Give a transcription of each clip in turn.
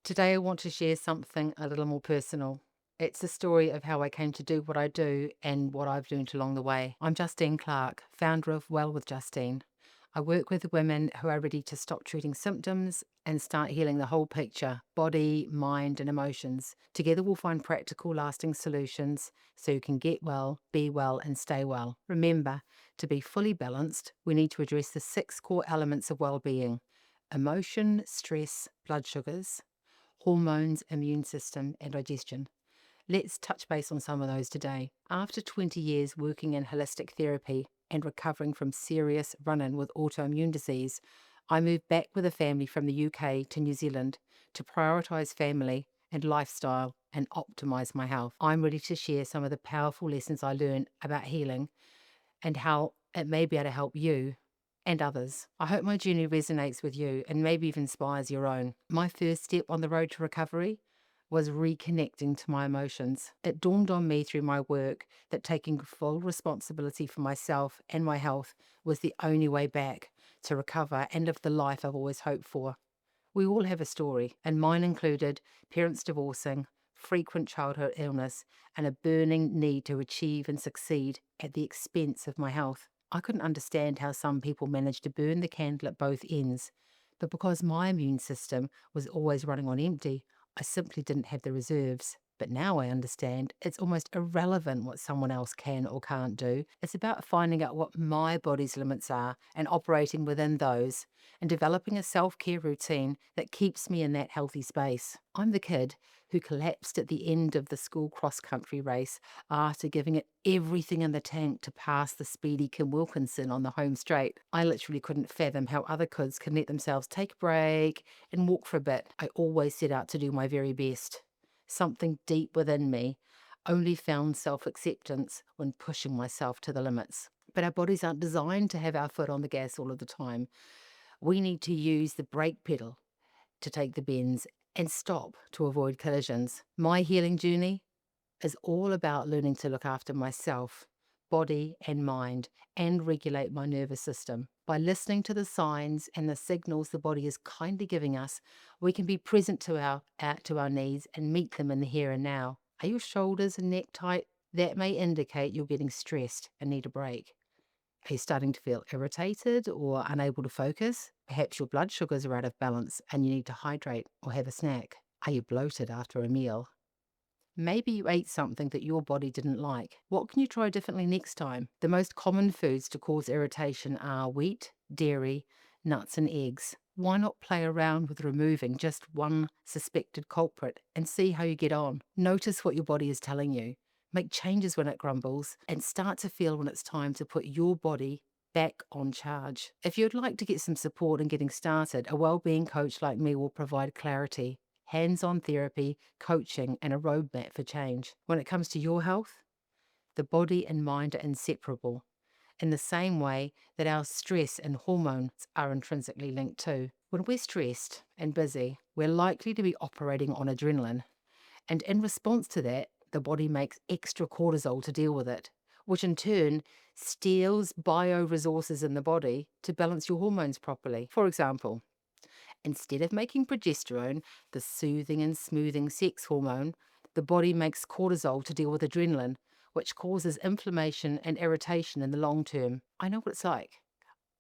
Today, I want to share something a little more personal. It's a story of how I came to do what I do and what I've learned along the way. I'm Justine Clark, founder of Well with Justine. I work with women who are ready to stop treating symptoms and start healing the whole picture: body, mind, and emotions. Together, we'll find practical, lasting solutions so you can get well, be well, and stay well. Remember, to be fully balanced, we need to address the six core elements of well-being: emotion, stress, blood sugars, hormones, immune system, and digestion. Let's touch base on some of those today. After 20 years working in holistic therapy and recovering from serious run in with autoimmune disease, I moved back with a family from the UK to New Zealand to prioritise family and lifestyle and optimise my health. I'm ready to share some of the powerful lessons I learned about healing and how it may be able to help you and others. I hope my journey resonates with you and maybe even inspires your own. My first step on the road to recovery was reconnecting to my emotions. It dawned on me through my work that taking full responsibility for myself and my health was the only way back to recover and live the life I've always hoped for. We all have a story, and mine included parents divorcing, frequent childhood illness, and a burning need to achieve and succeed at the expense of my health. I couldn't understand how some people managed to burn the candle at both ends, but because my immune system was always running on empty, I simply didn't have the reserves. But now I understand it's almost irrelevant what someone else can or can't do. It's about finding out what my body's limits are and operating within those, and developing a self-care routine that keeps me in that healthy space. I'm the kid who collapsed at the end of the school cross-country race after giving it everything in the tank to pass the speedy Kim Wilkinson on the home straight. I literally couldn't fathom how other kids can let themselves take a break and walk for a bit. I always set out to do my very best. Something deep within me only found self-acceptance when pushing myself to the limits. But our bodies aren't designed to have our foot on the gas all of the time. We need to use the brake pedal to take the bends and stop to avoid collisions. My healing journey is all about learning to look after myself, body and mind, and regulate my nervous system. By listening to the signs and the signals the body is kindly giving us, we can be present to our needs and meet them in the here and now. Are your shoulders and neck tight? That may indicate you're getting stressed and need a break. Are you starting to feel irritated or unable to focus? Perhaps your blood sugars are out of balance and you need to hydrate or have a snack. Are you bloated after a meal? Maybe you ate something that your body didn't like. What can you try differently next time? The most common foods to cause irritation are wheat, dairy, nuts, and eggs. Why not play around with removing just one suspected culprit and see how you get on? Notice what your body is telling you. Make changes when it grumbles and start to feel when it's time to put your body back on charge. If you'd like to get some support in getting started, a wellbeing coach like me will provide clarity, hands-on therapy, coaching, and a roadmap for change. When it comes to your health, the body and mind are inseparable, in the same way that our stress and hormones are intrinsically linked too. When we're stressed and busy, we're likely to be operating on adrenaline, and in response to that, the body makes extra cortisol to deal with it, which in turn steals bioresources in the body to balance your hormones properly. For example, instead of making progesterone, the soothing and smoothing sex hormone, the body makes cortisol to deal with adrenaline, which causes inflammation and irritation in the long term. I know what it's like.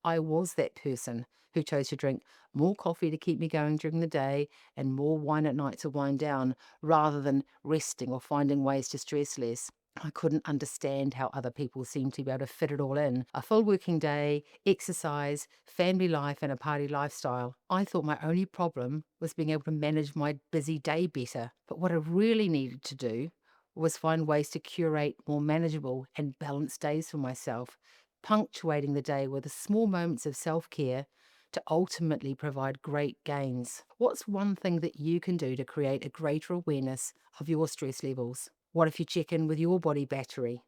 I was that person who chose to drink more coffee to keep me going during the day and more wine at night to wind down, rather than resting or finding ways to stress less. I couldn't understand how other people seemed to be able to fit it all in: a full working day, exercise, family life, and a party lifestyle. I thought my only problem was being able to manage my busy day better. But what I really needed to do was find ways to curate more manageable and balanced days for myself, punctuating the day with the small moments of self-care to ultimately provide great gains. What's one thing that you can do to create a greater awareness of your stress levels? What if you check in with your body battery?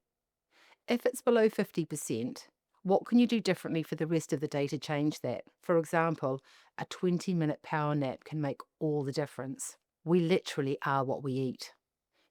If it's below 50%, what can you do differently for the rest of the day to change that? For example, a 20-minute power nap can make all the difference. We literally are what we eat.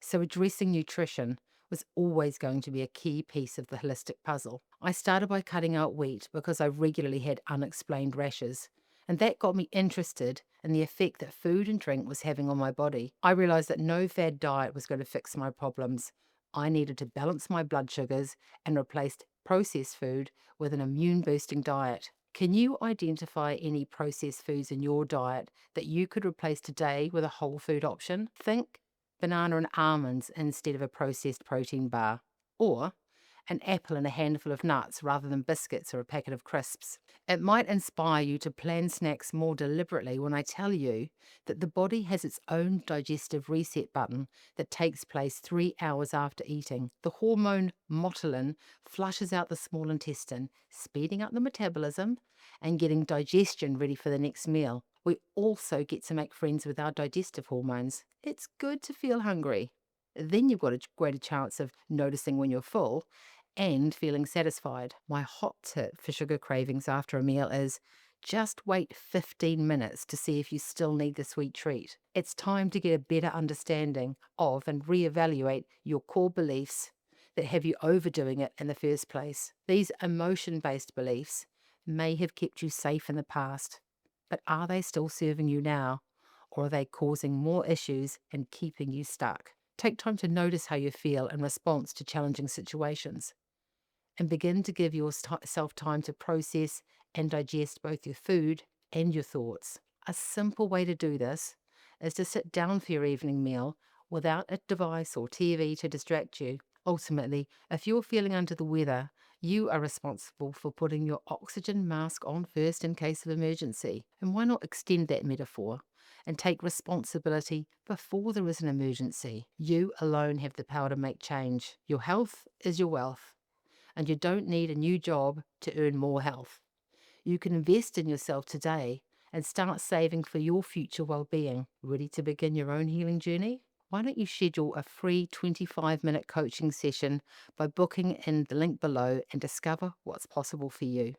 So addressing nutrition was always going to be a key piece of the holistic puzzle. I started by cutting out wheat because I regularly had unexplained rashes, And that got me interested in the effect that food and drink was having on my body. I realized that no fad diet was going to fix my problems. I needed to balance my blood sugars and replaced processed food with an immune boosting diet. Can you identify any processed foods in your diet that you could replace today with a whole food option? Think banana and almonds instead of a processed protein bar, or an apple and a handful of nuts rather than biscuits or a packet of crisps. It might inspire you to plan snacks more deliberately when I tell you that the body has its own digestive reset button that takes place 3 hours after eating. The hormone motilin flushes out the small intestine, speeding up the metabolism and getting digestion ready for the next meal. We also get to make friends with our digestive hormones. It's good to feel hungry. Then you've got a greater chance of noticing when you're full and feeling satisfied. My hot tip for sugar cravings after a meal is just wait 15 minutes to see if you still need the sweet treat. It's time to get a better understanding of and reevaluate your core beliefs that have you overdoing it in the first place. These emotion-based beliefs may have kept you safe in the past, but are they still serving you now? Or are they causing more issues and keeping you stuck? Take time to notice how you feel in response to challenging situations and begin to give yourself time to process and digest both your food and your thoughts. A simple way to do this is to sit down for your evening meal without a device or TV to distract you. Ultimately, if you're feeling under the weather, you are responsible for putting your oxygen mask on first in case of emergency. And why not extend that metaphor and take responsibility before there is an emergency? You alone have the power to make change. Your health is your wealth, and you don't need a new job to earn more health. You can invest in yourself today and start saving for your future well-being. Ready to begin your own healing journey? Why don't you schedule a free 25-minute coaching session by booking in the link below and discover what's possible for you?